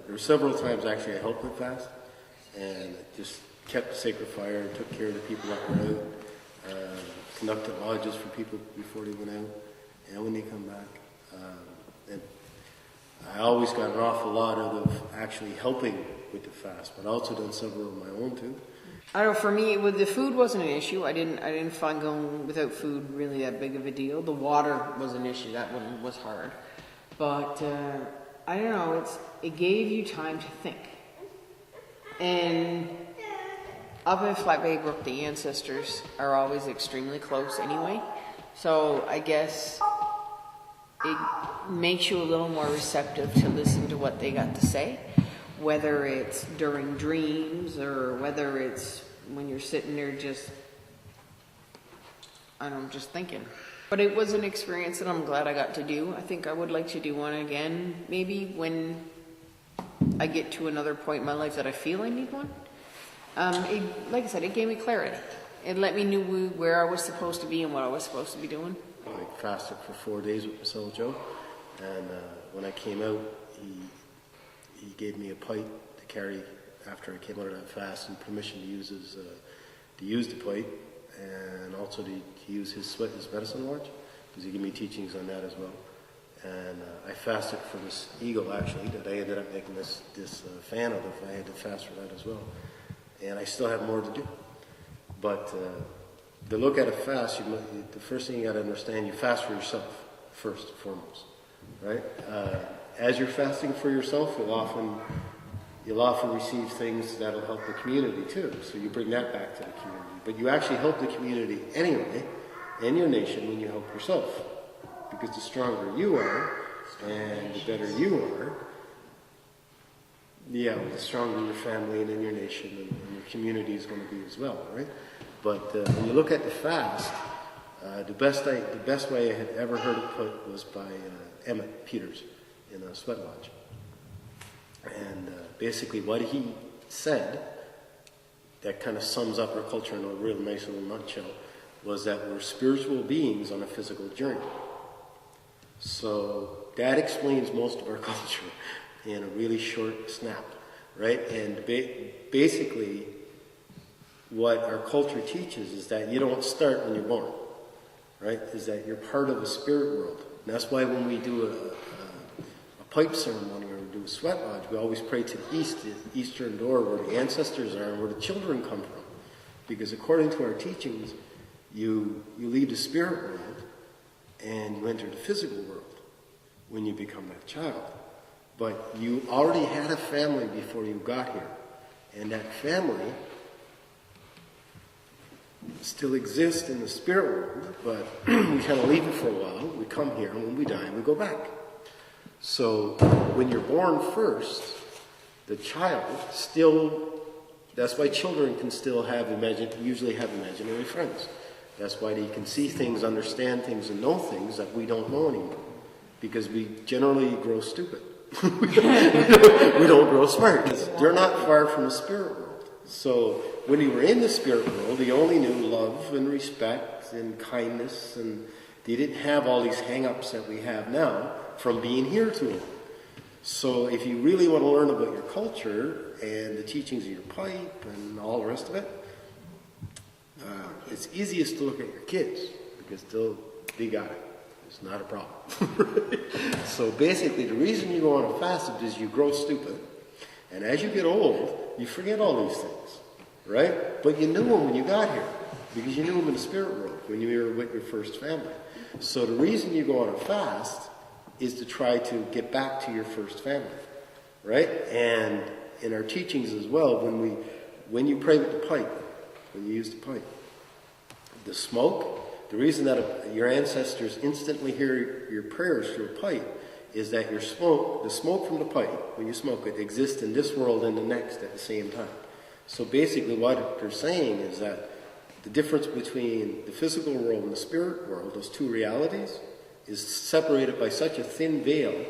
there were several times actually I helped them fast, and just kept the sacred fire, took care of the people that were out, conducted lodges for people before they went out, and when they come back. And I always got an awful lot out of actually helping with the fast, but I also done several of my own too. I don't know, for me, the food wasn't an issue. I didn't find going without food really that big of a deal. The water was an issue. That one was hard. But, I don't know, it gave you time to think. And up in Flat Bay Brook, the ancestors are always extremely close anyway. So I guess it makes you a little more receptive to listen to what they got to say. Whether it's during dreams or whether it's when you're sitting there just thinking. But it was an experience that I'm glad I got to do. I think I would like to do one again, maybe when I get to another point in my life that I feel I need one. Like I said, it gave me clarity. It let me know where I was supposed to be and what I was supposed to be doing. I fasted for 4 days with Marcel Joe, and when I came out, he gave me a pipe to carry after I came out of that fast, and permission to use the pipe, and also to use his medicine watch, because he gave me teachings on that as well. And I fasted for this eagle actually that I ended up making this fan of. I had to fast for that as well, and I still have more to do. But to look at a fast, the first thing you got to understand, you fast for yourself first and foremost, right? As you're fasting for yourself, you'll often receive things that'll help the community too. So you bring that back to the community. But you actually help the community anyway, and your nation, when you help yourself. Because the stronger you are, and the better you are, the stronger your family and then your nation and your community is going to be as well, right? But when you look at the fast, the best way I had ever heard it put was by Emmett Peters in a sweat lodge. And basically what he said, that kind of sums up our culture in a real nice little nutshell, was that we're spiritual beings on a physical journey. So that explains most of our culture in a really short snap, right? And basically what our culture teaches is that you don't start when you're born, right? Is that you're part of the spirit world. And that's why when we do a pipe ceremony or we do a sweat lodge, we always pray to the east, the eastern door where the ancestors are and where the children come from. Because according to our teachings, you leave the spirit world and you enter the physical world when you become that child. But you already had a family before you got here. And that family still exists in the spirit world, but we kind of leave it for a while. We come here, and when we die, we go back. So when you're born first, the child still, that's why children can still usually have imaginary friends. That's why they can see things, understand things, and know things that we don't know anymore. Because we generally grow stupid. we don't grow smart. They're not far from the spirit world. So when you were in the spirit world, you only knew love and respect and kindness, and they didn't have all these hang-ups that we have now from being here too long. So if you really want to learn about your culture and the teachings of your pipe and all the rest of it, it's easiest to look at your kids, because they got it. It's not a problem. So basically, the reason you go on a fast is you grow stupid. And as you get old, you forget all these things, right? But you knew them when you got here, because you knew them in the spirit world when you were with your first family. So the reason you go on a fast is to try to get back to your first family, right? And in our teachings as well, when you pray with the pipe, when you use the pipe, the smoke, the reason that your ancestors instantly hear your prayers through a pipe is that the smoke from the pipe, when you smoke it, exists in this world and the next at the same time. So basically what they're saying is that the difference between the physical world and the spirit world, those two realities, is separated by such a thin veil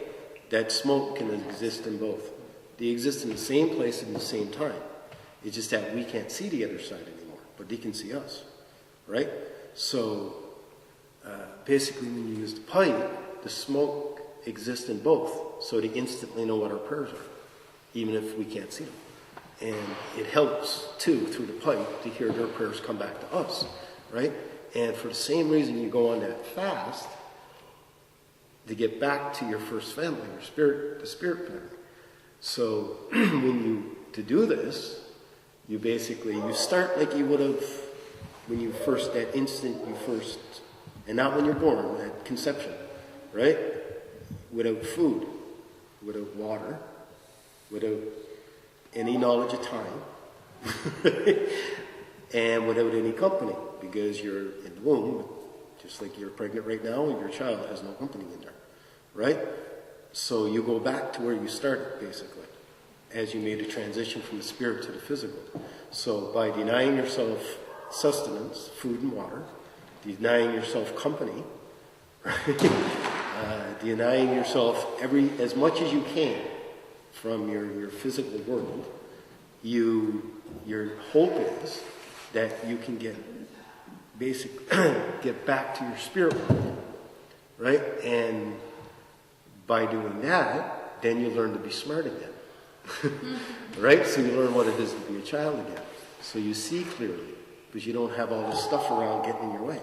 that smoke can exist in both. They exist in the same place at the same time. It's just that we can't see the other side anymore, but they can see us, right? So basically when you use the pipe, the smoke exists in both, so they instantly know what our prayers are. even if we can't see them. And it helps, too, through the pipe to hear their prayers come back to us, right? And for the same reason you go on that fast, to get back to your first family, your spirit, the spirit family. So to do this, you start like you would have when you first, that instant you first, and not when you're born, at conception, right? Without food, without water, without any knowledge of time, and without any company, because you're in the womb, just like you're pregnant right now, and your child has no company in there, right? So you go back to where you started, basically, as you made a transition from the spirit to the physical. So by denying yourself sustenance, food and water, denying yourself company, right? Denying yourself as much as you can from your physical world, your hope is that you can get back to your spirit world, right? And by doing that, then you learn to be smart again, right? So you learn what it is to be a child again. So you see clearly, because you don't have all this stuff around getting in your way,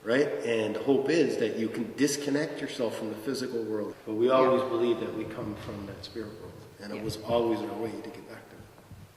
right? And the hope is that you can disconnect yourself from the physical world. But we always believe that we come from that spirit world, and it was always our way to get back.